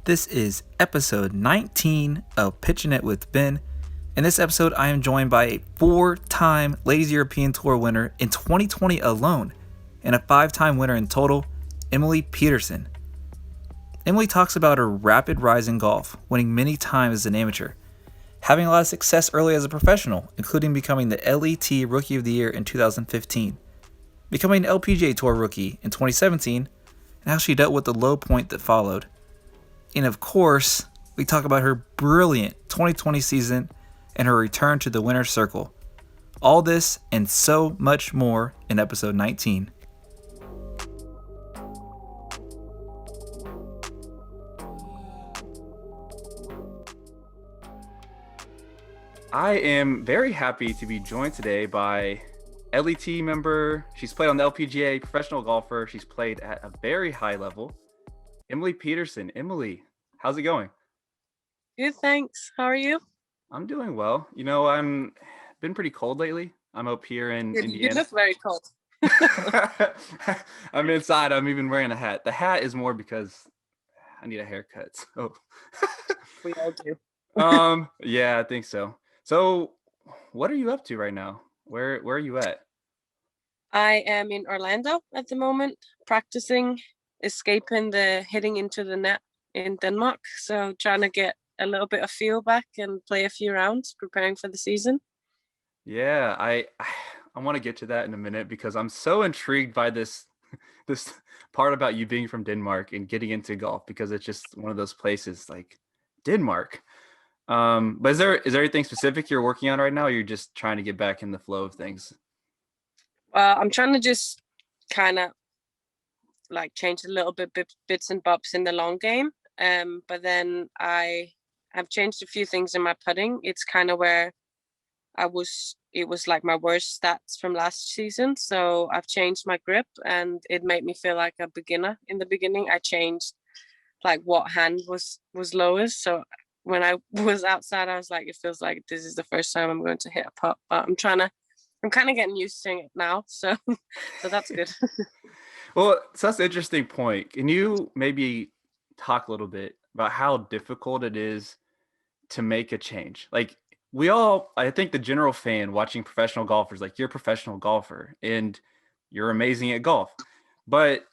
This is episode 19 of Pitchin It with Ben. In this episode, I am joined by a 4-time Ladies European Tour winner in 2020 alone, and a 5-time winner in total, Emily Pedersen. Emily talks about her rapid rise in golf, winning many times as an amateur, having a lot of success early as a professional, including becoming the LET Rookie of the Year in 2015, becoming an LPGA Tour Rookie in 2017, and how she dealt with the low point that followed. And of course, we talk about her brilliant 2020 season and her return to the winner's circle. All this and so much more in episode 19. I am very happy to be joined today by LET member. She's played on the LPGA, professional golfer. She's played at a very high level. Emily Pedersen. Emily, how's it going? Good, thanks. How are you? I'm doing well. You know, I'm been pretty cold lately. I'm up here in Indiana. You look very cold. I'm inside. I'm even wearing a hat. The hat is more because I need a haircut. So we all do. Yeah, I think so. So what are you up to right now? Where are you at? I am in Orlando at the moment, practicing escaping the hitting into the net in Denmark. So trying to get a little bit of feel back and play a few rounds, preparing for the season. Yeah, I want to get to that in a minute because I'm so intrigued by this part about you being from Denmark and getting into golf, because it's just one of those places like Denmark. But is there anything specific you're working on right now, or you're just trying to get back in the flow of things? I'm trying to just kind of like change a little bit bits and bobs in the long game. But then I have changed a few things in my putting. It's kind of where it was like my worst stats from last season. So I've changed my grip and it made me feel like a beginner. In the beginning, I changed like what hand was lowest. So when I was outside, I was like, it feels like this is the first time I'm going to hit a putt. But I'm kind of getting used to it now. So that's good. Well, so that's an interesting point. Can you maybe talk a little bit about how difficult it is to make a change? Like I think the general fan watching professional golfers, like you're a professional golfer and you're amazing at golf, but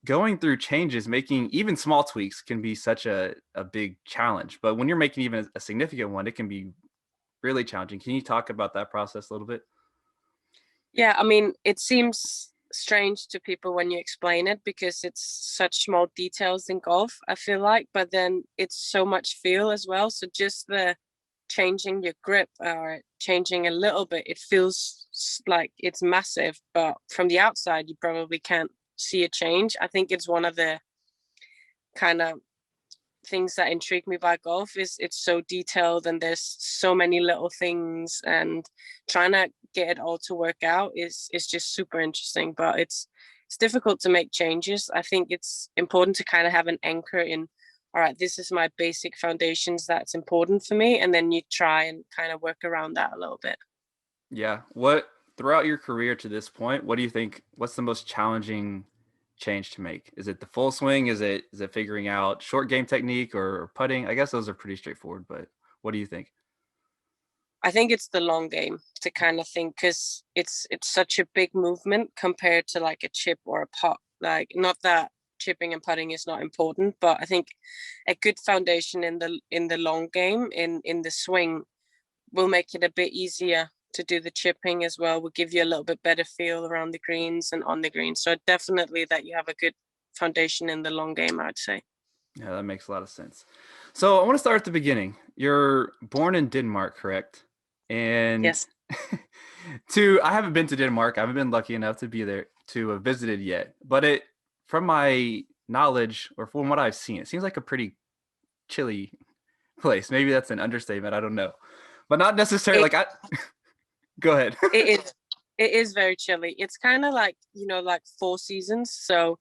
going through changes, making even small tweaks can be such a big challenge. But when you're making even a significant one, it can be really challenging. Can you talk about that process a little bit? Yeah, I mean, it seems strange to people when you explain it because it's such small details in golf, I feel like, but then it's so much feel as well. So just the changing your grip or changing a little bit, it feels like it's massive, but from the outside, you probably can't see a change. I think it's one of the kind of things that intrigue me by golf is it's so detailed and there's so many little things, and trying to get it all to work out is just super interesting, but it's difficult to make changes. I think it's important to kind of have an anchor in, all right, this is my basic foundations that's important for me, and then you try and kind of work around that a little bit. Yeah. Throughout your career to this point, what do you think, what's the most challenging change to make? Is it the full swing? Is it figuring out short game technique or putting? I guess those are pretty straightforward, but what do you think? I think it's the long game to kind of think, because it's such a big movement compared to like a chip or a putt. Like, not that chipping and putting is not important, but I think a good foundation in the long game, in the swing, will make it a bit easier to do the chipping as well. Will give you a little bit better feel around the greens and on the greens. So definitely that you have a good foundation in the long game, I'd say. Yeah, that makes a lot of sense. So I want to start at the beginning. You're born in Denmark, correct? And Yes. I haven't been to Denmark. I haven't been lucky enough to be there to have visited yet. But from my knowledge or from what I've seen, it seems like a pretty chilly place. Maybe that's an understatement. I don't know, but not necessarily. Go ahead. It is very chilly. It's kind of like, like 4 seasons. So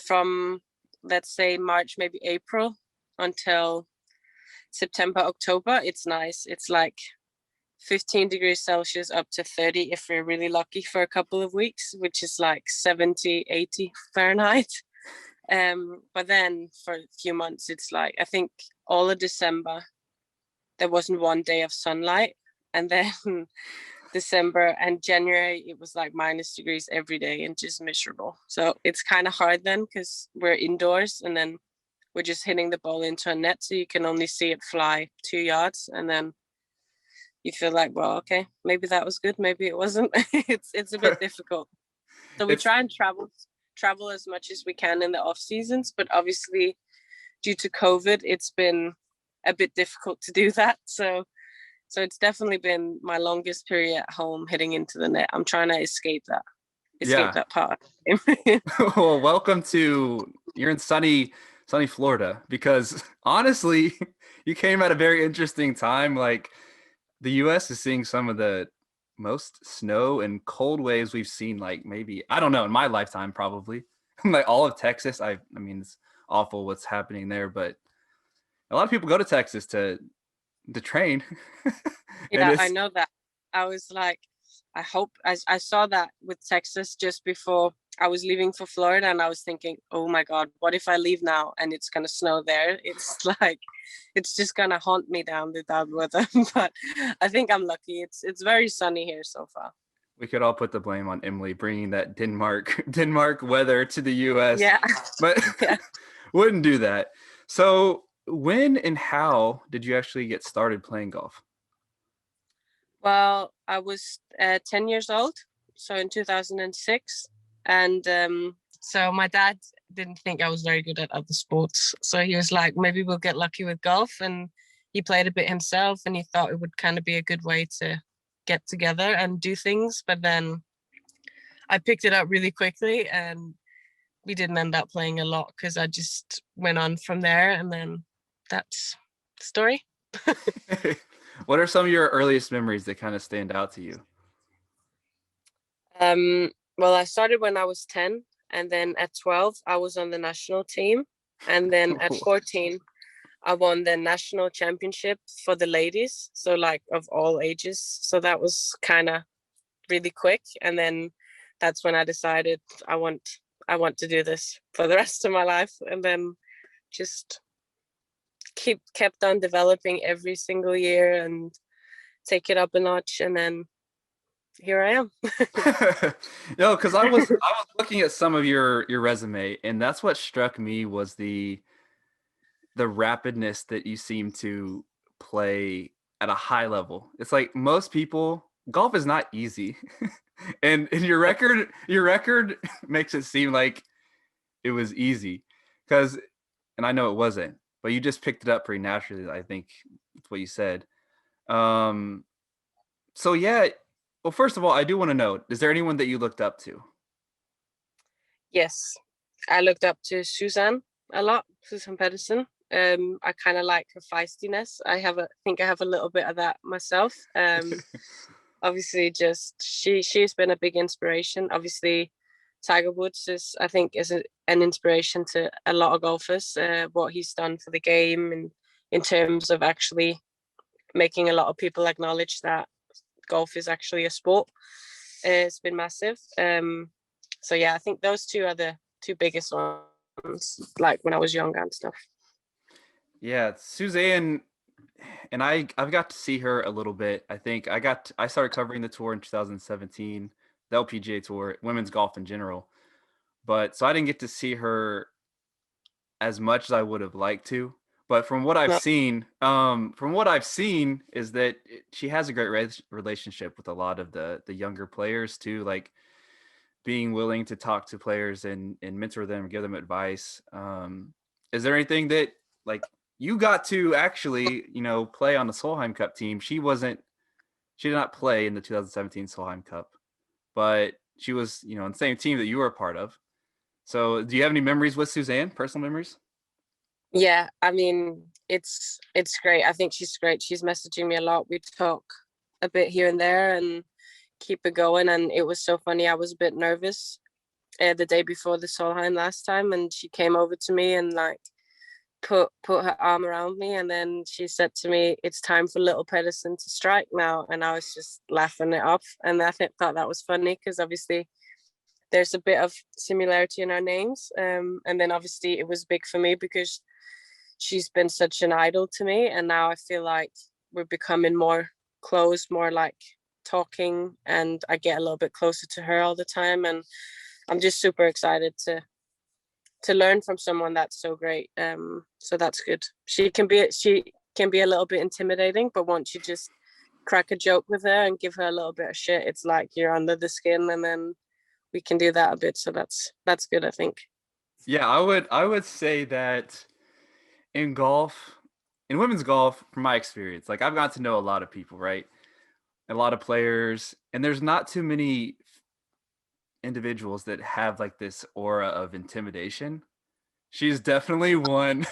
from, let's say, March, maybe April, until September, October, it's nice. It's like 15 degrees Celsius up to 30 if we're really lucky for a couple of weeks, which is like 70, 80 Fahrenheit. But then for a few months, it's like, I think all of December, there wasn't one day of sunlight. And then December and January, it was like -degrees every day and just miserable. So it's kind of hard then because we're indoors and then we're just hitting the ball into a net. So you can only see it fly 2 yards. And then you feel like, well, okay, maybe that was good. Maybe it wasn't. It's a bit difficult. So we try and travel as much as we can in the off seasons, but obviously due to COVID, it's been a bit difficult to do that. So it's definitely been my longest period at home hitting into the net. I'm trying to escape that part. Well, welcome to, you're in sunny Florida, because honestly, you came at a very interesting time. Like, the US is seeing some of the most snow and cold waves we've seen, like, maybe, I don't know, in my lifetime, probably. Like, all of Texas. I mean, it's awful what's happening there, but a lot of people go to Texas to train. Yeah, I know that. I was like, I hope, I saw that with Texas just before I was leaving for Florida, and I was thinking, oh my God, what if I leave now and it's gonna snow there? It's like, it's just gonna haunt me down the bad weather. But I think I'm lucky. It's very sunny here so far. We could all put the blame on Emily bringing that Denmark weather to the US. Yeah. But Yeah. wouldn't do that. So when and how did you actually get started playing golf? Well, I was 10 years old, so in 2006. And so my dad didn't think I was very good at other sports. So he was like, maybe we'll get lucky with golf. And he played a bit himself, and he thought it would kind of be a good way to get together and do things. But then I picked it up really quickly, and we didn't end up playing a lot because I just went on from there. And then that's the story. What are some of your earliest memories that kind of stand out to you? Well, I started when I was 10, and then at 12, I was on the national team. And then at 14, I won the national championship for the ladies. So like of all ages. So that was kind of really quick. And then that's when I decided I want to do this for the rest of my life. And then just kept on developing every single year and take it up a notch, and then here I am. No, because I was looking at some of your resume, and that's what struck me was the rapidness that you seem to play at a high level. It's like most people, golf is not easy. and your record makes it seem like it was easy, because, and I know it wasn't, but you just picked it up pretty naturally. I think that's what you said. So yeah, well, first of all, I do want to know, is there anyone that you looked up to? Yes, I looked up to Suzann a lot, Suzann Pettersen. I kind of like her feistiness. I think I have a little bit of that myself. Obviously, just she's been a big inspiration. Obviously, Tiger Woods is an inspiration to a lot of golfers. What he's done for the game, and in terms of actually making a lot of people acknowledge that golf is actually a sport, it's been massive. So yeah, I think those two are the two biggest ones, like when I was younger and stuff. Yeah, Suzann, and I've got to see her a little bit. I think I started covering the tour in 2017, the LPGA Tour, women's golf in general. But so I didn't get to see her as much as I would have liked to. But from what I've No. seen, is that she has a great relationship with a lot of the younger players too, like being willing to talk to players and mentor them, give them advice. Is there anything that, like, you got to actually, play on the Solheim Cup team? She did not play in the 2017 Solheim Cup, but she was, in the same team that you were a part of. So do you have any memories with Suzann, personal memories? Yeah, I mean, it's great. I think she's great. She's messaging me a lot. We talk a bit here and there and keep it going. And it was so funny. I was a bit nervous the day before the Solheim last time, and she came over to me and like put her arm around me, and then she said to me, "It's time for little Pedersen to strike now." And I was just laughing it off, and I thought that was funny because obviously there's a bit of similarity in our names. And then obviously it was big for me because she's been such an idol to me, and now I feel like we're becoming more close, more like talking, and I get a little bit closer to her all the time, and I'm just super excited to learn from someone that's so great. So that's good. She can be a little bit intimidating, but once you just crack a joke with her and give her a little bit of shit, it's like you're under the skin, and then we can do that a bit. So that's good, I think. Yeah, I would say that in golf, in women's golf, from my experience, like I've got to know a lot of people, right? A lot of players, and there's not too many individuals that have like this aura of intimidation. She's definitely one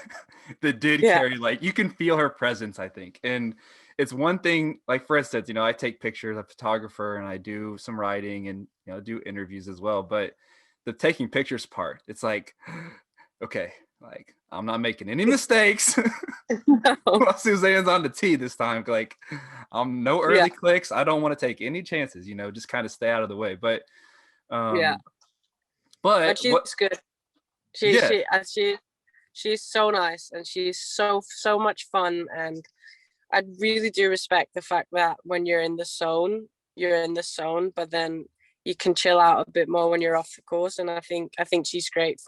that did Yeah. carry, like, you can feel her presence, I think. And it's one thing, like, for instance, I take pictures, I'm a photographer, and I do some writing and, do interviews as well. But the taking pictures part, it's like, okay, like, I'm not making any mistakes. No. While Suzann's on the tee this time, like, I'm no Yeah. early clicks. I don't want to take any chances, just kind of stay out of the way. But, Yeah. But but she's what, good. She yeah, she she she's so nice, and she's so much fun, and I really do respect the fact that when you're in the zone, you're in the zone, but then you can chill out a bit more when you're off the course. And I think she's great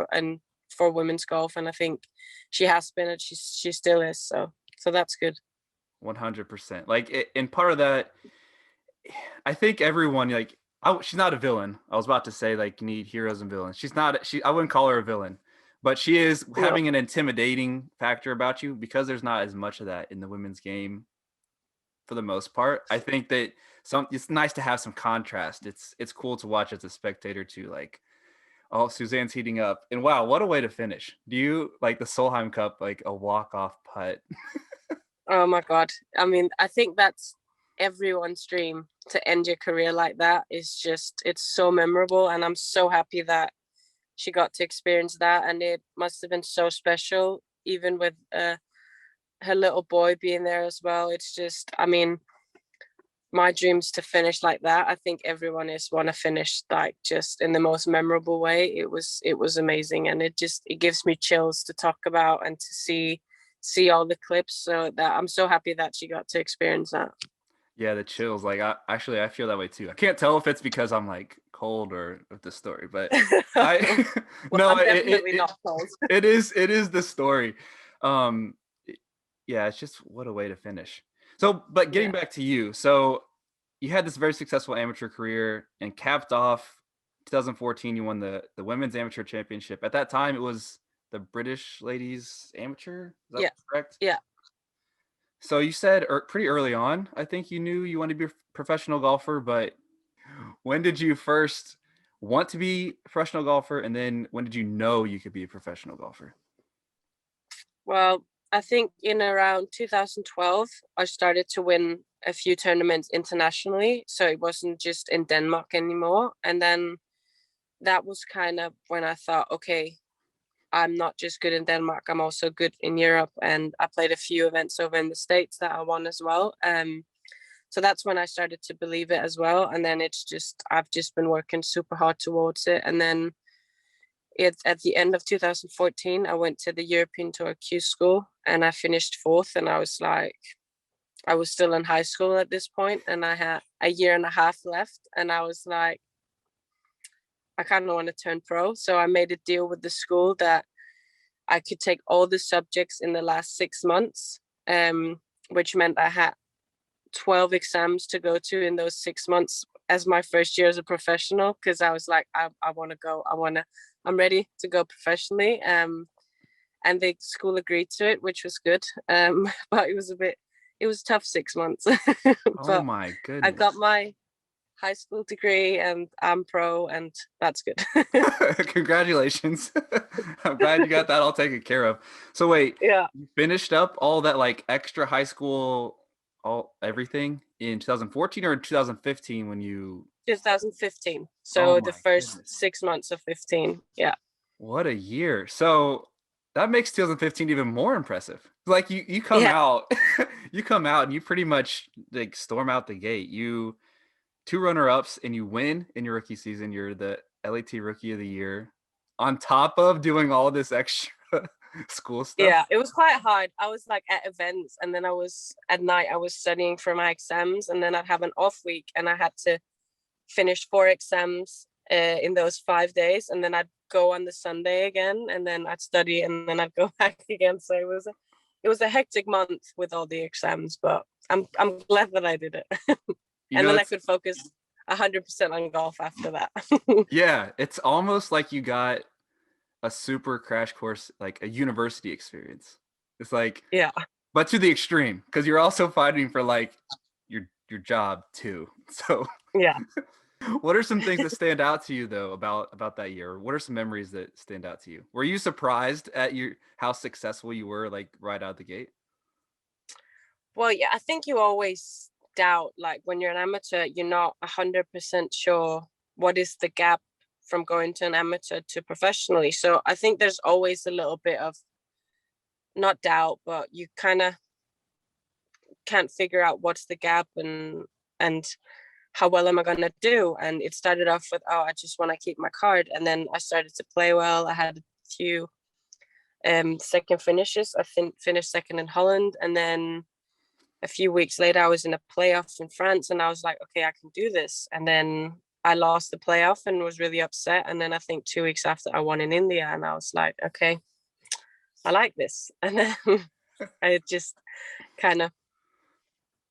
for women's golf, and I think she has been, and she still is. So that's good. 100%. Like, and part of that, I think everyone, like, she's not a villain. I was about to say, like, you need heroes and villains. She's not. I wouldn't call her a villain, but she is No. having an intimidating factor about you because there's not as much of that in the women's game for the most part. I think that it's nice to have some contrast. It's cool to watch as a spectator too. Like, oh, Suzann's heating up, and wow, what a way to finish. Do you like the Solheim Cup, like a walk-off putt? Oh my God. I mean, I think that's everyone's dream, to end your career like that. It's so memorable. And I'm so happy that she got to experience that. And it must have been so special, even with her little boy being there as well. It's just, I mean, my dreams to finish like that. I think everyone is want to finish like just in the most memorable way. It was amazing, and it gives me chills to talk about and to see all the clips. So that I'm so happy that she got to experience that. Yeah, the chills. Like, I feel that way too. I can't tell if it's because I'm like cold or of the story, but I Well, no, I'm definitely not cold. it is the story. Um, yeah, it's just what a way to finish. So, but getting Yeah. back to you, so you had this very successful amateur career and capped off 2014. You won the women's amateur championship. At that time, it was the British ladies amateur. Is that Yeah. correct? Yeah. So you said pretty early on, I think you knew you wanted to be a professional golfer, but when did you first want to be a professional golfer? And then when did you know you could be a professional golfer? Well, I think in around 2012, I started to win a few tournaments internationally. So it wasn't just in Denmark anymore. And then that was kind of when I thought, okay, I'm not just good in Denmark, I'm also good in Europe. And I played a few events over in the States that I won as well. So that's when I started to believe it as well. And then I've just been working super hard towards it. And then at the end of 2014, I went to the European Tour Q school, and I finished fourth. And I was still in high school at this point, and I had a year and a half left. And I was like, I kind of want to turn pro. So I made a deal with the school that I could take all the subjects in the last 6 months, which meant I had 12 exams to go to in those 6 months as my first year as a professional, because I was like, I want to go. I'm ready to go professionally. And the school agreed to it, which was good. But it was tough 6 months. Oh But my I got goodness. my high school degree, and I'm pro, and that's good. Congratulations. I'm glad you got that all taken care of. So wait, Yeah. you finished up all that like extra high school, all everything in 2014 or 2015 when you 2015. oh So the my first goodness. 6 months of 15. Yeah. What a year. So that makes 2015 even more impressive. Like you come Yeah. out, you come out and you pretty much like storm out the gate. You two runner ups and you win in your rookie season. You're the LAT Rookie of the Year on top of doing all this extra school stuff? Yeah, it was quite hard. I was like at events, and then at night I was studying for my exams, and then I'd have an off week, and I had to finish 4 exams in those 5 days, and then I'd go on the Sunday again, and then I'd study, and then I'd go back again. So it was a hectic month with all the exams, but I'm glad that I did it. And then I could focus 100% on golf after that. Yeah, it's almost like you got a super crash course, like a university experience. It's like, yeah, but to the extreme, because you're also fighting for like your job too. So yeah. what are some things that stand out to you though about that year? What are some memories that stand out to you? Were you surprised at how successful you were, like right out the gate? Well, yeah, I think you always doubt, like when you're an amateur, you're not 100% sure what is the gap from going to an amateur to professionally. So I think there's always a little bit of not doubt, but you kind of can't figure out what's the gap and how well am I going to do. And it started off with, I just want to keep my card, and then I started to play well. I had a few second finishes. I finished second in Holland, and then a few weeks later I was in a playoff in France, and I was like, okay, I can do this. And then I lost the playoff and was really upset. And then I think 2 weeks after I won in India, and I was like, okay, I like this. And then I just kind of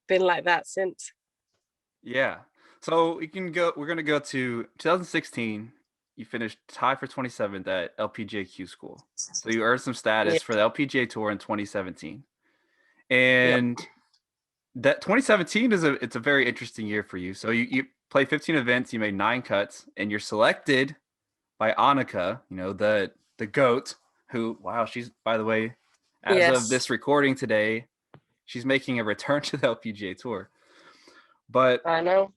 been like that since. Yeah. So we're going to go to 2016. You finished tied for 27th at LPGA Q School. So you earned some status for the LPGA Tour in 2017. And that 2017 it's a very interesting year for you. So you played 15 events, you made 9 cuts, and you're selected by Annika, the GOAT, who, wow, she's, by the way, as of this recording today, she's making a return to the LPGA Tour. But I know.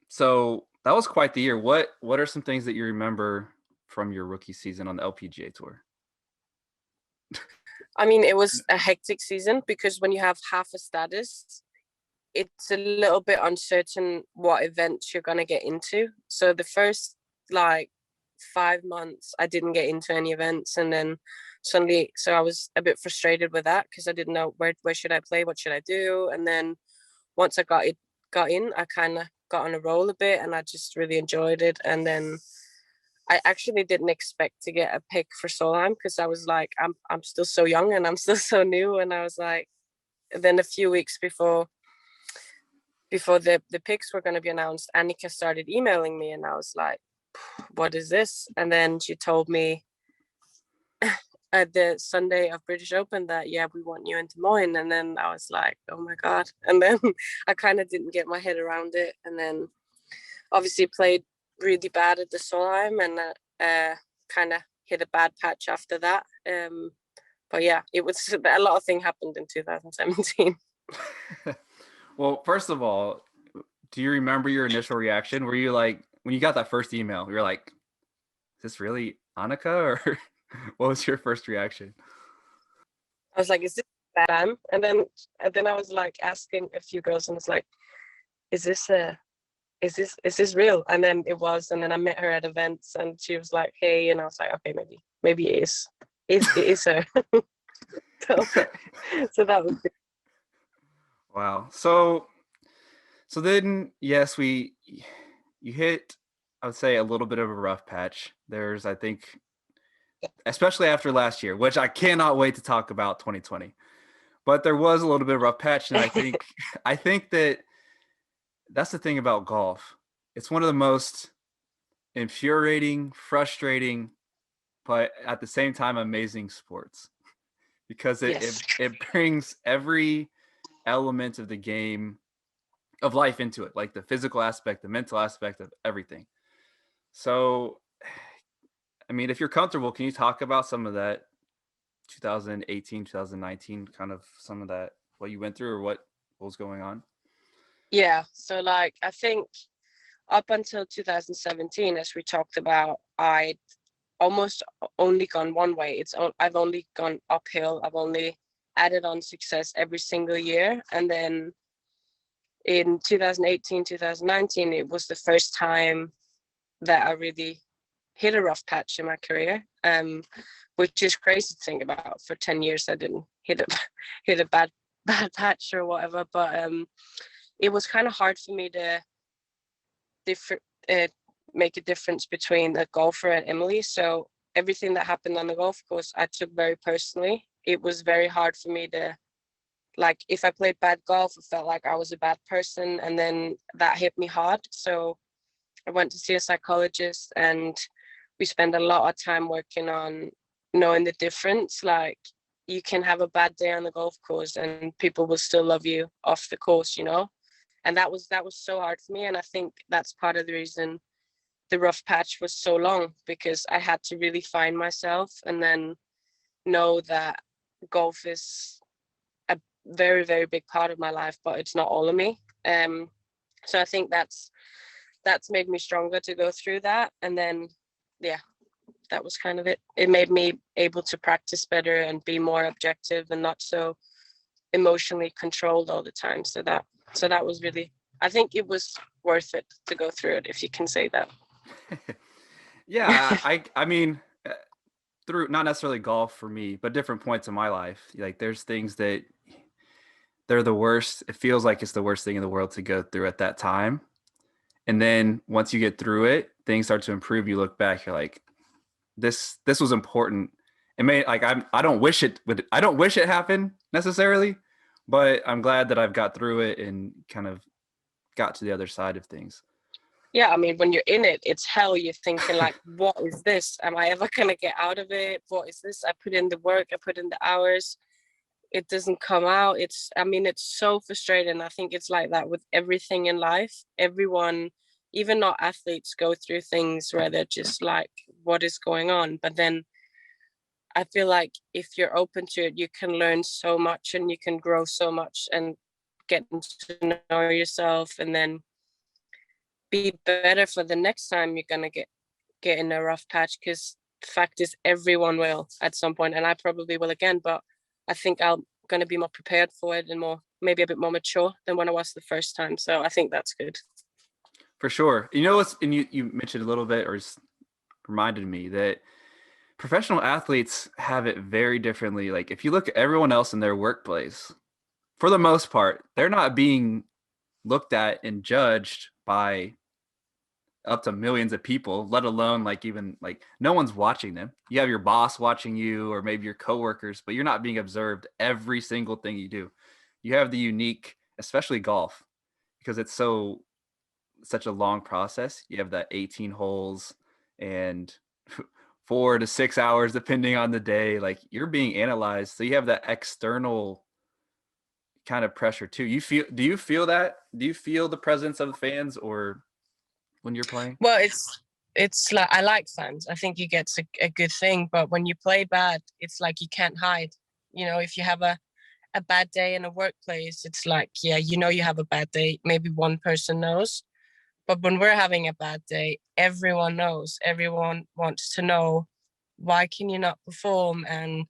So that was quite the year. What are some things that you remember from your rookie season on the LPGA Tour? I mean, it was a hectic season because when you have half a status, it's a little bit uncertain what events you're going to get into. So the first 5 months, I didn't get into any events. And then suddenly, so I was a bit frustrated with that because I didn't know where should I play? What should I do? And then once I got in, I kind of got on a roll a bit, and I just really enjoyed it. And then I actually didn't expect to get a pick for Solheim because I was like, I'm still so young and I'm still so new. And I was like, then a few weeks before the picks were going to be announced, Annika started emailing me, and I was like, what is this? And then she told me at the Sunday of British Open that, yeah, we want you in Des Moines. And then I was like, oh my God. And then I kind of didn't get my head around it. And then obviously played really bad at the Solheim, and kind of hit a bad patch after that. But yeah, it was a lot of things happened in 2017. Well, first of all, do you remember your initial reaction? Were you like, when you got that first email, you were like, is this really Annika? Or what was your first reaction? I was like, is this bad time? And then I was like asking a few girls, and it's like, is this real? And then it was, and then I met her at events, and she was like, hey, and I was like, okay, maybe it is. It is her. so that was good. Wow. So then, yes, you hit, I would say, a little bit of a rough patch. There's, I think, especially after last year, which I cannot wait to talk about 2020. But there was a little bit of a rough patch, and I think that that's the thing about golf. It's one of the most infuriating, frustrating, but at the same time amazing sports, because it brings every element of the game of life into it, like the physical aspect, the mental aspect of everything. So, I mean, if you're comfortable, can you talk about some of that 2018, 2019, kind of some of that, what you went through or what was going on? Yeah. So I think up until 2017, as we talked about, I'd almost only gone one way. I've only gone uphill. I've only added on success every single year. And then in 2018, 2019, it was the first time that I really hit a rough patch in my career, which is crazy to think about. For 10 years I didn't hit a bad patch or whatever, but it was kind of hard for me to make a difference between a golfer and Emily. So everything that happened on the golf course I took very personally. It was very hard for me to, like, if I played bad golf, I felt like I was a bad person, and then that hit me hard. So I went to see a psychologist, and we spent a lot of time working on knowing the difference. Like, you can have a bad day on the golf course and people will still love you off the course, and that was so hard for me. And I think that's part of the reason the rough patch was so long, because I had to really find myself and then know that golf is a very, very big part of my life, but it's not all of me. So I think that's made me stronger to go through that. And then, yeah, that was kind of it. It made me able to practice better and be more objective and not so emotionally controlled all the time. So that was really, I think it was worth it to go through it, if you can say that. Yeah, I mean, through not necessarily golf for me, but different points in my life. Like, there's things that they're the worst. It feels like it's the worst thing in the world to go through at that time. And then once you get through it, things start to improve. You look back, you're like, this was important. It may, like, I don't wish it happened necessarily, but I'm glad that I've got through it and kind of got to the other side of things. Yeah, I mean, when you're in it, it's hell. You're thinking, like, what is this? Am I ever going to get out of it? What is this? I put in the work, I put in the hours. It doesn't come out. It's so frustrating. I think it's like that with everything in life. Everyone, even not athletes, go through things where they're just like, what is going on? But then I feel like if you're open to it, you can learn so much and you can grow so much and get to know yourself, and then be better for the next time you're gonna get in a rough patch. Because the fact is, everyone will at some point, and I probably will again, but I think I'm gonna be more prepared for it and maybe a bit more mature than when I was the first time. So I think that's good. For sure. You know what's, and you mentioned a little bit, or just reminded me that professional athletes have it very differently. Like, if you look at everyone else in their workplace, for the most part, they're not being looked at and judged by up to millions of people, let alone like even like no one's watching them. You have your boss watching you, or maybe your coworkers, but you're not being observed every single thing you do. You have the unique, especially golf, because it's such a long process. You have that 18 holes and 4 to 6 hours depending on the day. Like, you're being analyzed, so you have that external kind of pressure too. Do you feel that? Do you feel the presence of the fans, or when you're playing? Well, it's like, I like fans. I think you get a good thing, but when you play bad, it's like you can't hide. If you have a bad day in a workplace, it's like, yeah, you have a bad day. Maybe one person knows, but when we're having a bad day, everyone knows. Everyone wants to know, why can you not perform? And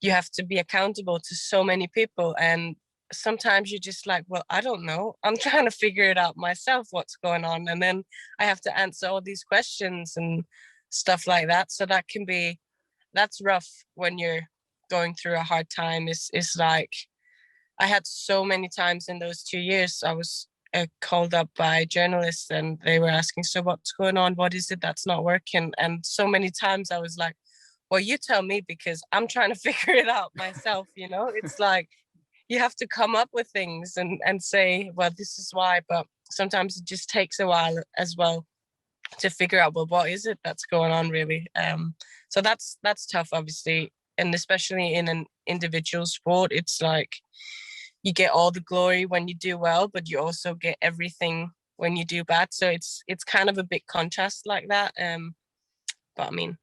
you have to be accountable to so many people. And sometimes you're just like, well, I don't know. I'm trying to figure it out myself, what's going on. And then I have to answer all these questions and stuff like that. So that's rough when you're going through a hard time. It's like, I had so many times in those 2 years, I was called up by journalists and they were asking, so what's going on? What is it that's not working? And so many times I was like, well, you tell me, because I'm trying to figure it out myself. It's like, you have to come up with things and say, well, this is why. But sometimes it just takes a while as well to figure out, well, what is it that's going on really? So that's tough, obviously. And especially in an individual sport, it's like you get all the glory when you do well, but you also get everything when you do bad. So it's kind of a big contrast like that. But I mean,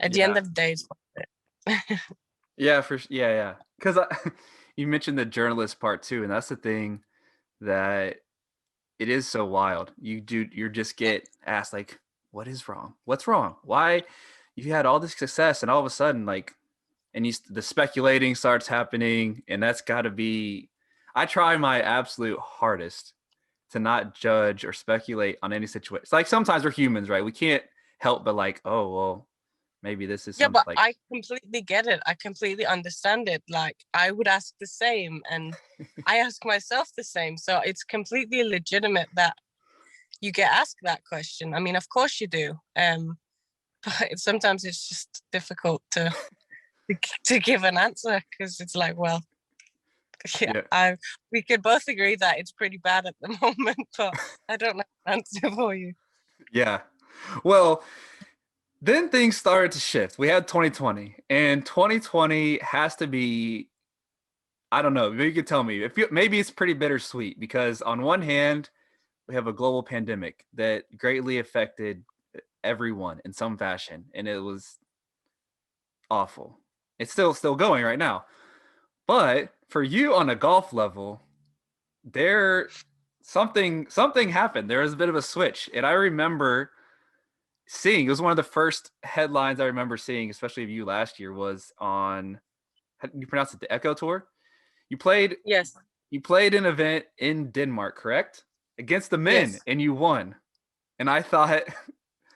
at the end of the day, it's worth it. Yeah. Because you mentioned the journalist part too, and that's the thing that it is so wild. You just get asked, like, what is wrong? What's wrong? Why you had all this success and all of a sudden, like, and the speculating starts happening, and that's got to be. I try my absolute hardest to not judge or speculate on any situation. It's like sometimes we're humans, right? We can't help but like, oh well, maybe this is Yeah, something but like I completely get it. I completely understand it. Like I would ask the same, and I ask myself the same. So it's completely legitimate that you get asked that question. I mean, of course you do. But sometimes it's just difficult to give an answer because it's like, well, yeah, yeah. we could both agree that it's pretty bad at the moment, but I don't have an answer for you. Yeah. Well, then things started to shift. We had 2020, and 2020 has to be, I don't know, maybe you could tell me. Maybe it's pretty bittersweet because on one hand, we have a global pandemic that greatly affected everyone in some fashion, and it was awful. It's still going right now. But for you on a golf level, there something happened. There was a bit of a switch. And I remember seeing, it was one of the first headlines I remember seeing, especially of you last year, was on, how do you pronounce it, the Echo Tour? You played Yes, you played an event in Denmark, correct? Against the men, yes. and you won. And I thought,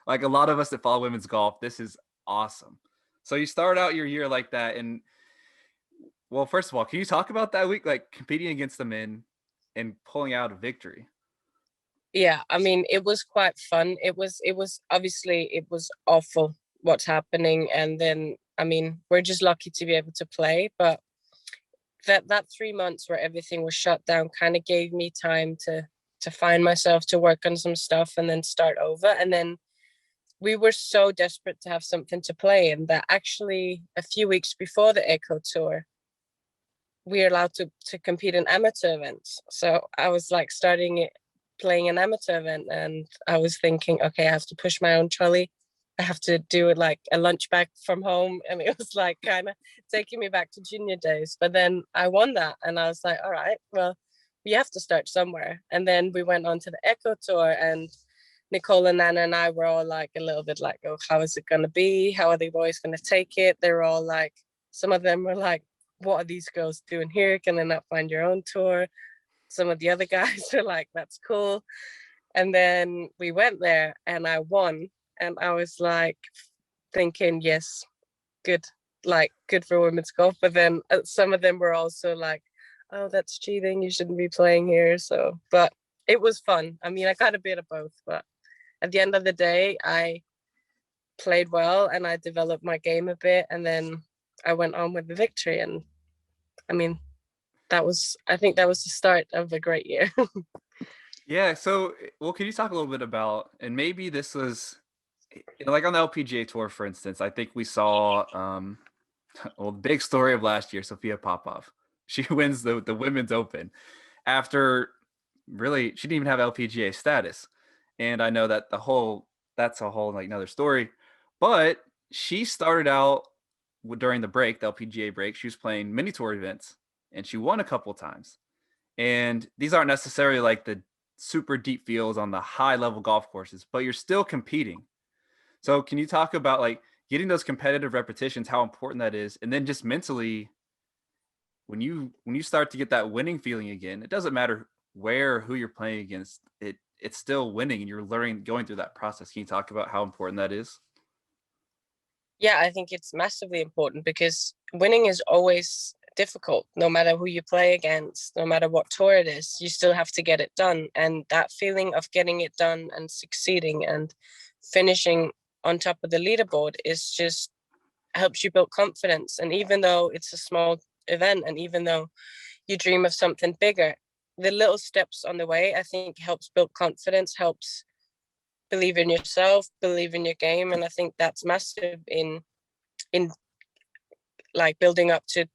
like a lot of us that follow women's golf, this is awesome. So you start out your year like that. And well, first of all, can you talk about that week, like competing against the men and pulling out a victory? Yeah, I mean, it was quite fun. It was obviously it was awful what's happening, and then I mean, we're just lucky to be able to play, but that 3 months where everything was shut down kind of gave me time to find myself, to work on some stuff and then start over. And then we were so desperate to have something to play, and that actually a few weeks before the Echo Tour we're allowed to compete in amateur events. So I was like starting it, playing an amateur event, and I was thinking, okay, I have to push my own trolley. I have to do it like a lunch back from home. And it was like kind of taking me back to junior days. But then I won that, and I was like, all right, well, we have to start somewhere. And then we went on to the Echo Tour, and Nicole and Nana and I were all like a little bit like, oh, how is it going to be? How are the boys going to take it? They were all like, some of them were like, what are these girls doing here? Can they not find your own tour? Some of the other guys are like, that's cool. And then we went there and I won. And I was like thinking, yes, good, like good for women's golf. But then some of them were also like, oh, that's cheating. You shouldn't be playing here. So, but it was fun. I mean, I got a bit of both, but at the end of the day, I played well and I developed my game a bit. And then I went on with the victory. And I mean, I think that was the start of a great year. Yeah. So, well, can you talk a little bit about, and maybe this was, like on the LPGA Tour, for instance, I think we saw, well, the big story of last year, Sophia Popov. She wins the Women's Open after really she didn't even have LPGA status, and I know that that's a whole like another story, but she started out during the break, the LPGA break. She was playing mini tour events, and she won a couple times. And these aren't necessarily like the super deep fields on the high level golf courses, but you're still competing. So can you talk about like getting those competitive repetitions, how important that is, and then just mentally when you start to get that winning feeling again, it doesn't matter where or who you're playing against. It's still winning, and you're learning going through that process. Can you talk about how important that is? Yeah, I think it's massively important because winning is always difficult, no matter who you play against, no matter what tour it is, you still have to get it done. And that feeling of getting it done and succeeding and finishing on top of the leaderboard is just helps you build confidence. And even though it's a small event and even though you dream of something bigger, the little steps on the way, I think, helps build confidence, helps believe in yourself, believe in your game. And I think that's massive in like building up to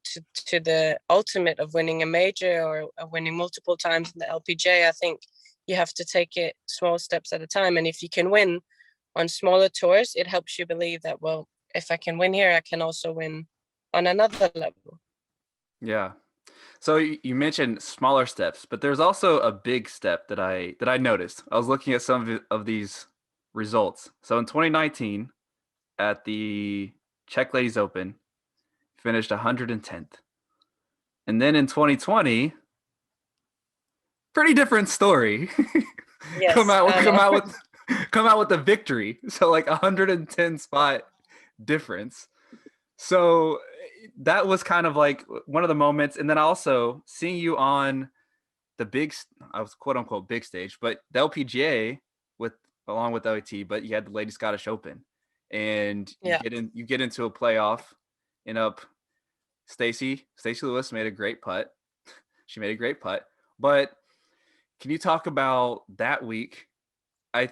the ultimate of winning a major or winning multiple times in the LPGA. I think you have to take it small steps at a time. And if you can win on smaller tours, it helps you believe that, well, if I can win here, I can also win on another level. Yeah. So you mentioned smaller steps, but there's also a big step that I noticed. I was looking at some of these results. So in 2019, at the Czech Ladies Open, finished 110th, and then in 2020 pretty different story. come Yes, out I come know. out with come out with a victory. So like 110 spot difference. So that was kind of like one of the moments. And then also seeing you on the big, I was quote unquote big stage, but the LPGA with along with OT, but you had the Lady Scottish Open, and Yeah. you get into a playoff, and up Stacey Lewis made a great putt. She made a great putt, but can you talk about that week? I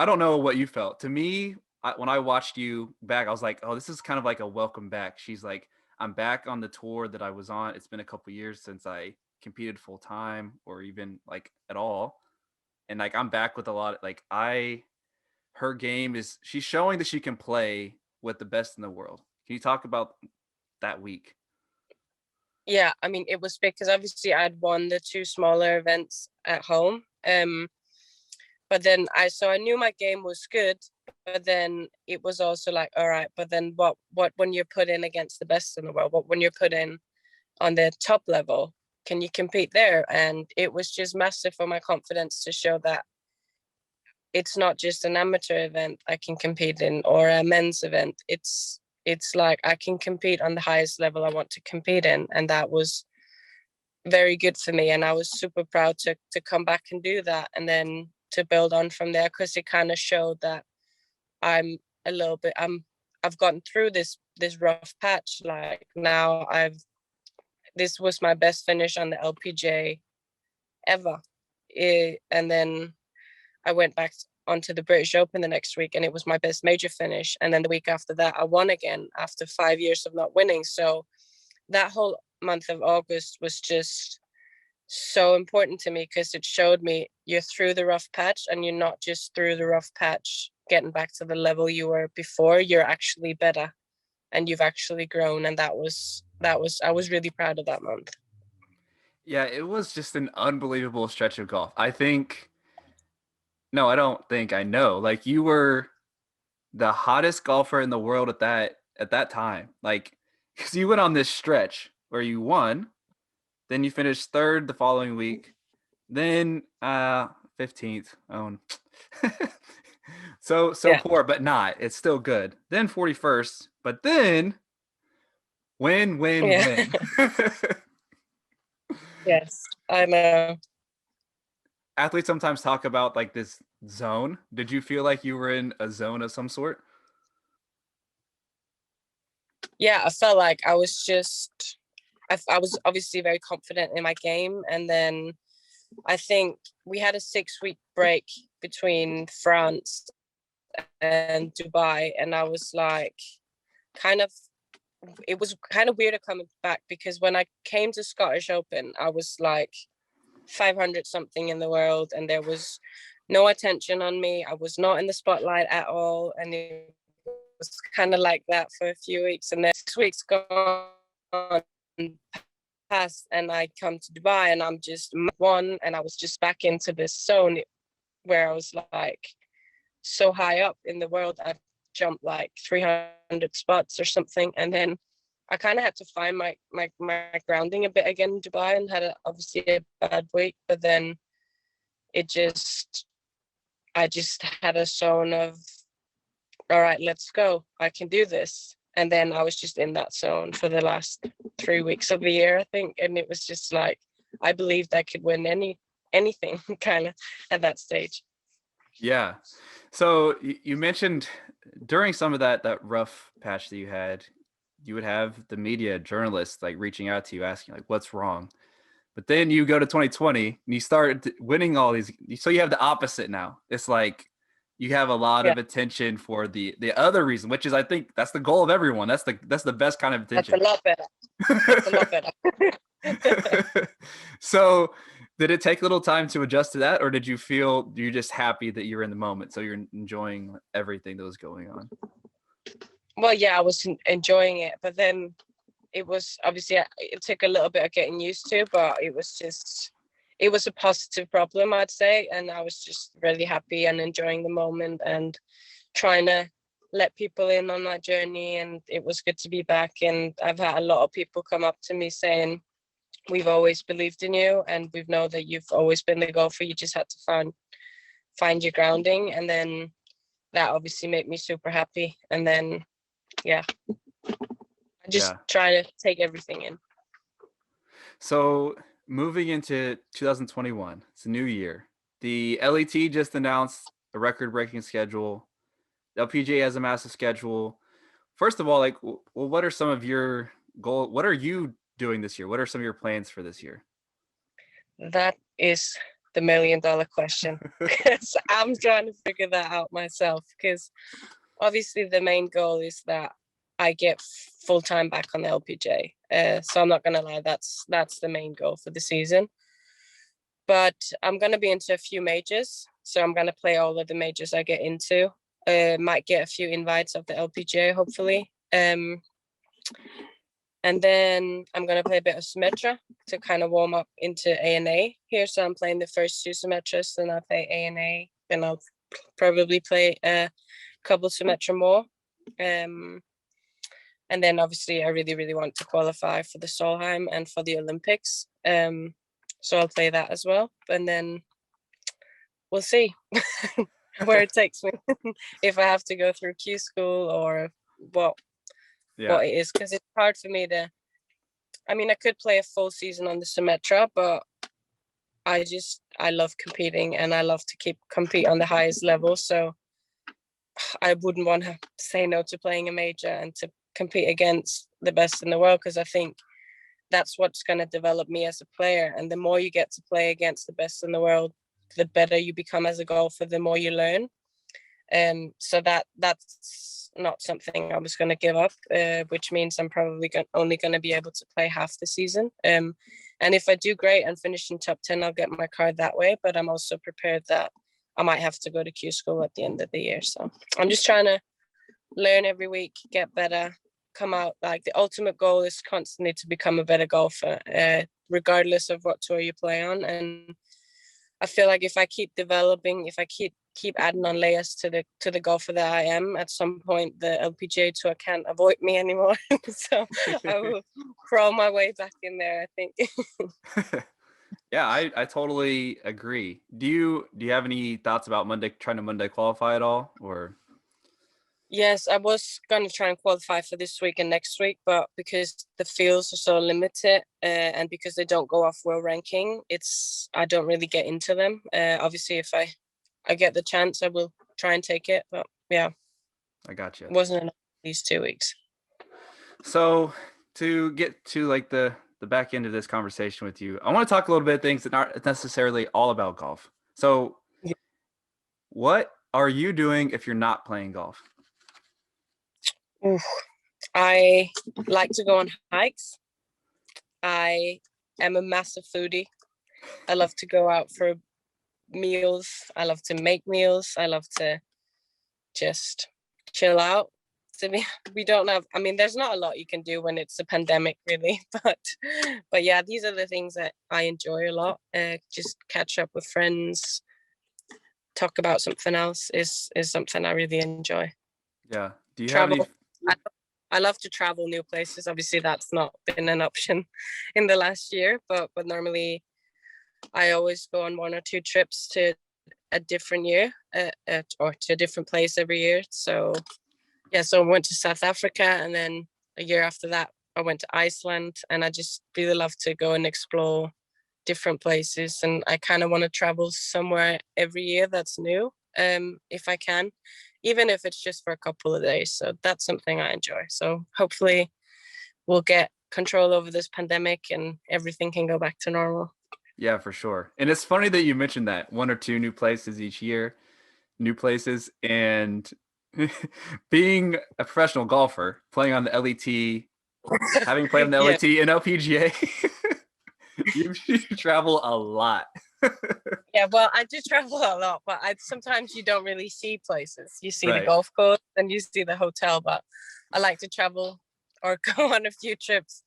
don't know what you felt. To me, when I watched you back, I was like, oh, this is kind of like a welcome back. She's like, I'm back on the tour that I was on. It's been a couple years since I competed full time or even like at all. And like I'm back with a lot of, like her game is she's showing that she can play with the best in the world. Can you talk about that week? Yeah, I mean, it was because obviously I'd won the two smaller events at home. But then I knew my game was good, but then it was also like, all right, but then what when you're put in against the best in the world, what when you're put in on the top level, can you compete there? And it was just massive for my confidence to show that it's not just an amateur event I can compete in or a men's event. It's like I can compete on the highest level I want to compete in. And that was very good for me. And I was super proud to come back and do that. And then to build on from there, because it kind of showed that I'm I've gotten through this rough patch. Like now this was my best finish on the LPGA ever. And then I went back onto the British Open the next week and it was my best major finish. And then the week after that, I won again after 5 years of not winning. So that whole month of August was just so important to me because it showed me you're through the rough patch and you're not just through the rough patch getting back to the level you were before. You're actually better and you've actually grown. And that was I was really proud of that month. Yeah, it was just an unbelievable stretch of golf. I think no, I don't think I know. Like you were the hottest golfer in the world at that time. Like because you went on this stretch where you won, then you finished third the following week, then 15th. Oh, so Yeah. poor, but not. It's still good. Then 41st, but then Yeah. win. Yes, I know. Athletes sometimes talk about like this zone. Did you feel like you were in a zone of some sort? Yeah, I felt like I was just I was obviously very confident in my game. And then I think we had a 6 week break between France and Dubai. And I was like, kind of, it was kind of weird coming back because when I came to Scottish Open, I was like 500 something in the world and there was no attention on me. I was not in the spotlight at all. And it was kind of like that for a few weeks. And then 6 weeks gone past and I come to Dubai and I'm just one and I was just back into this zone where I was like so high up in the world. I jumped like 300 spots or something. And then I kind of had to find my grounding a bit again in Dubai and had obviously a bad week, but then it just, I just had a zone of, all right, let's go. I can do this. And then I was just in that zone for the last 3 weeks of the year, I think. And it was just like, I believed I could win anything kind of at that stage. Yeah. So you mentioned during some of that rough patch that you had, you would have the media journalists like reaching out to you asking like what's wrong. But then you go to 2020 and you start winning all these. So you have the opposite now. It's like you have a lot Yeah, of attention for the other reason, which is I think that's the goal of everyone. That's the best kind of that's a attention. lot better. That's a lot better. So did it take a little time to adjust to that, or did you feel you're just happy that you're in the moment, so you're enjoying everything that was going on? Well, yeah, I was enjoying it, but then it was obviously it took a little bit of getting used to, but it was a positive problem, I'd say, and I was just really happy and enjoying the moment and trying to let people in on my journey. And it was good to be back. And I've had a lot of people come up to me saying, we've always believed in you, and we know that you've always been the golfer. You just had to find your grounding, and then that obviously made me super happy. And then I just try to take everything in. So moving into 2021, it's a new year. The LET just announced a record-breaking schedule. The LPGA has a massive schedule. First of all, like, well, what are some of your goals? What are you doing this year? What are some of your plans for this year? That is the $1 million question, because I'm trying to figure that out myself, because obviously the main goal is that I get full-time back on the LPGA. So I'm not going to lie, that's the main goal for the season. But I'm going to be into a few majors. So I'm going to play all of the majors I get into. Might get a few invites of the LPGA, hopefully. And then I'm going to play a bit of Symetra to kind of warm up into A&A here. So I'm playing the first 2 Symetras, then I'll play A&A. Then I'll probably play a couple Symetra more. And then obviously I really, really want to qualify for the Solheim and for the Olympics. So I'll play that as well. And then we'll see where it takes me. If I have to go through Q school or what it is, because it's hard for me to, I mean, I could play a full season on the Symetra, but I love competing, and I love to compete on the highest level. So I wouldn't want to say no to playing a major and to compete against the best in the world, because I think that's what's going to develop me as a player. And the more you get to play against the best in the world, the better you become as a golfer, the more you learn. So that's not something I was going to give up, which means I'm probably only going to be able to play half the season. And if I do great and finish in top 10, I'll get my card that way. But I'm also prepared that I might have to go to Q school at the end of the year. So I'm just trying to learn every week, get better, come out. Like, the ultimate goal is constantly to become a better golfer, regardless of what tour you play on. And I feel like if I keep developing, if I keep adding on layers to the golfer that I am, at some point the LPGA Tour can't avoid me anymore. So I will crawl my way back in there, I think. Yeah, I totally agree. Do you have any thoughts about trying to Monday qualify at all, or? Yes, I was going to try and qualify for this week and next week, but because the fields are so limited, and because they don't go off world ranking, I don't really get into them. Obviously, if I get the chance, I will try and take it. But yeah, I got you. It wasn't enough these 2 weeks. So to get to like the back end of this conversation with you, I want to talk a little bit of things that aren't necessarily all about golf. So what are you doing if you're not playing golf? Oof. I like to go on hikes. I am a massive foodie. I love to go out for meals. I love to make meals. I love to just chill out. We don't have, I mean, there's not a lot you can do when it's a pandemic, really, but yeah, these are the things that I enjoy a lot. Just catch up with friends, talk about something else is something I really enjoy. Yeah. Do you Travel. have any? I love to travel new places. Obviously, that's not been an option in the last year, but normally I always go on 1 or 2 trips to a different year, or to a different place every year. So I went to South Africa, and then a year after that, I went to Iceland, and I just really love to go and explore different places. And I kind of want to travel somewhere every year that's new, if I can, even if it's just for a couple of days. So that's something I enjoy. So hopefully we'll get control over this pandemic and everything can go back to normal. Yeah, for sure. And it's funny that you mentioned that 1 or 2 new places each year, new places, and being a professional golfer, playing on the LET, having played on the LET and LPGA, you travel a lot. Yeah, well, I do travel a lot, but sometimes you don't really see places. You see Right. the golf course and you see the hotel, but I like to travel or go on a few trips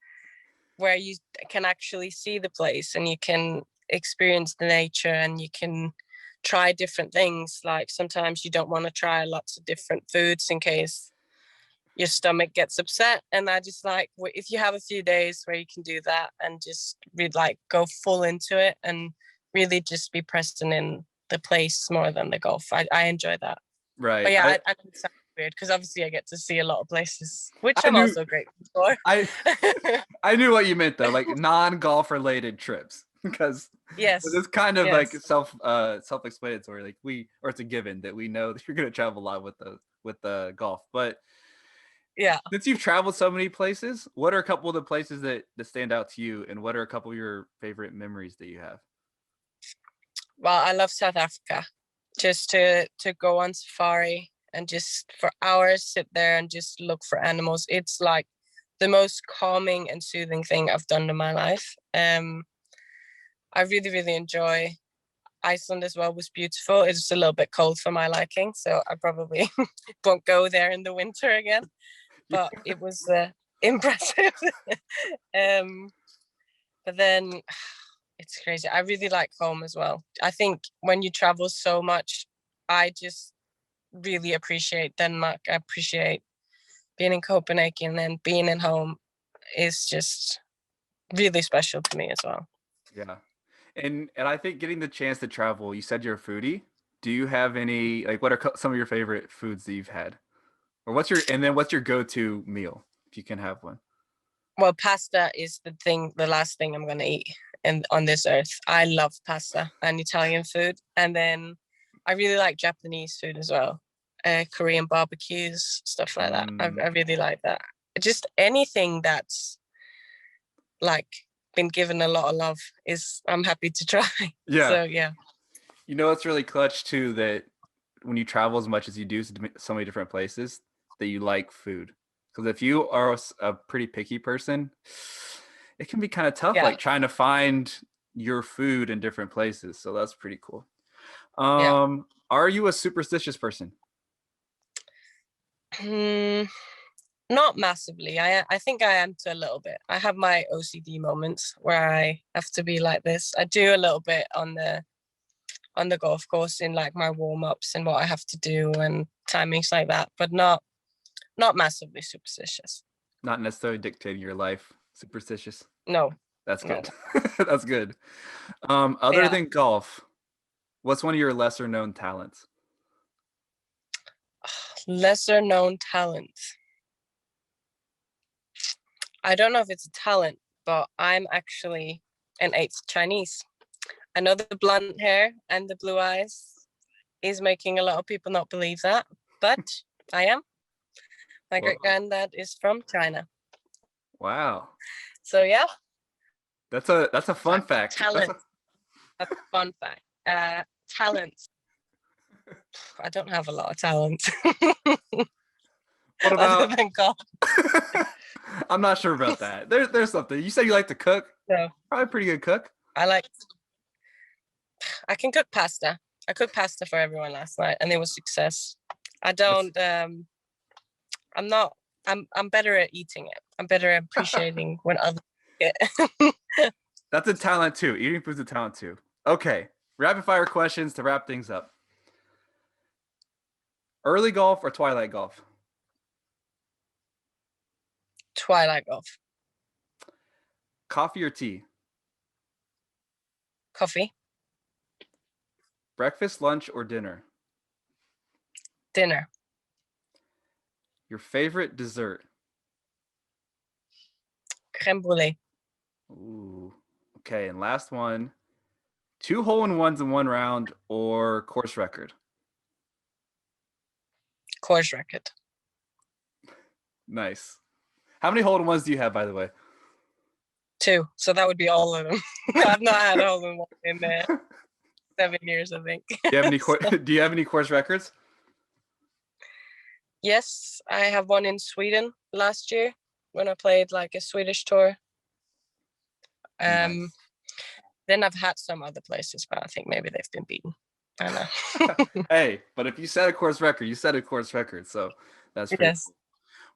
where you can actually see the place and you can experience the nature and you can try different things. Like sometimes you don't want to try lots of different foods in case your stomach gets upset. And I just like, if you have a few days where you can do that and just really like go full into it and really just be present in the place more than the golf. I enjoy that. Right. But yeah, I think it sounds weird because obviously I get to see a lot of places, which I I'm knew also grateful for. I knew what you meant though, like non-golf related trips, because Yes. it's kind of like Yes. self-explanatory. Like or it's a given that we know that you're going to travel a lot with the golf. But Yeah. since you've traveled so many places, what are a couple of the places that stand out to you, and what are a couple of your favorite memories that you have? Well, I love South Africa. Just to go on safari and just for hours sit there and just look for animals. It's like the most calming and soothing thing I've done in my life. I really, really enjoy Iceland as well. Was beautiful. It's just a little bit cold for my liking, so I probably won't go there in the winter again. But it was impressive. But then it's crazy. I really like home as well. I think when you travel so much, I just really appreciate Denmark. I appreciate being in Copenhagen, and being at home is just really special to me as well. Yeah. And I think getting the chance to travel, you said you're a foodie. Do you have any, like, what are some of your favorite foods that you've had? Or what's your go-to meal if you can have one? Well, pasta is the last thing I'm going to eat on this earth. I love pasta and Italian food. And then I really like Japanese food as well. Korean barbecues, stuff like that. I really like that. Just anything that's like been given a lot of love I'm happy to try. Yeah. So yeah. You know, it's really clutch too that when you travel as much as you do to so many different places, that you like food. Because if you are a pretty picky person, it can be kind of tough, like trying to find your food in different places. So that's pretty cool. Are you a superstitious person? Not massively. I think I am to a little bit. I have my OCD moments where I have to be like this. I do a little bit on the golf course in like my warm-ups and what I have to do and timings like that, but not massively superstitious. Not necessarily dictating your life. Superstitious. No. That's good. No. That's good. Other than golf, what's one of your lesser known talents? Lesser known talent. I don't know if it's a talent, but I'm actually an 8th Chinese. I know the blonde hair and the blue eyes is making a lot of people not believe that, but I am. My great granddad is from China. Wow. So yeah. That's a fun fact. Talent. That's a fun fact. Talents. I don't have a lot of talent. What about other than golf? I'm not sure about that. There's something. You said you like to cook? No. Probably a pretty good cook. I can cook pasta. I cooked pasta for everyone last night and it was success. I don't I'm better at eating it. I'm better at appreciating when others eat it. That's a talent too. Eating food's a talent too. Okay. Rapid fire questions to wrap things up. Early golf or twilight golf? Twilight golf. Coffee or tea? Coffee. Breakfast, lunch, or dinner? Dinner. Your favorite dessert? Crème brûlée. Ooh. Okay, and last one. 2 hole-in-ones in one round or course record? Course record. Nice. How many hole-in-ones do you have, by the way? 2. So that would be all of them. I've not had a hole-in-one in 7 years, I think. Do you have any do you have any course records? Yes, I have one in Sweden last year when I played like a Swedish tour. Nice. Then I've had some other places, but I think maybe they've been beaten. I don't know. Hey, but if you set a course record, you set a course record. So that's pretty cool.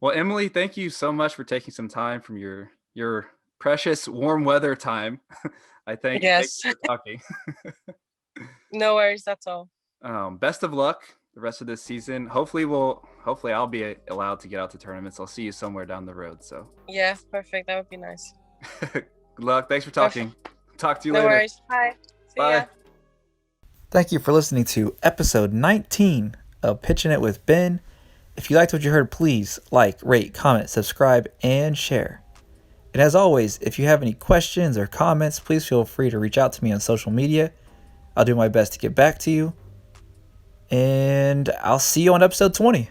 Well, Emily, thank you so much for taking some time from your precious warm weather time. Thank you for talking. No worries, that's all. Best of luck the rest of this season. Hopefully I'll be allowed to get out to tournaments. I'll see you somewhere down the road. So Yeah, perfect. That would be nice. good luck. Thanks for talking. Talk to you No later. worries. Bye. See Bye. ya. Thank you for listening to episode 19 of Pitchin' It with Ben. If you liked what you heard, please like, rate, comment, subscribe, and share. And as always, if you have any questions or comments, please feel free to reach out to me on social media. I'll do my best to get back to you. And I'll see you on episode 20.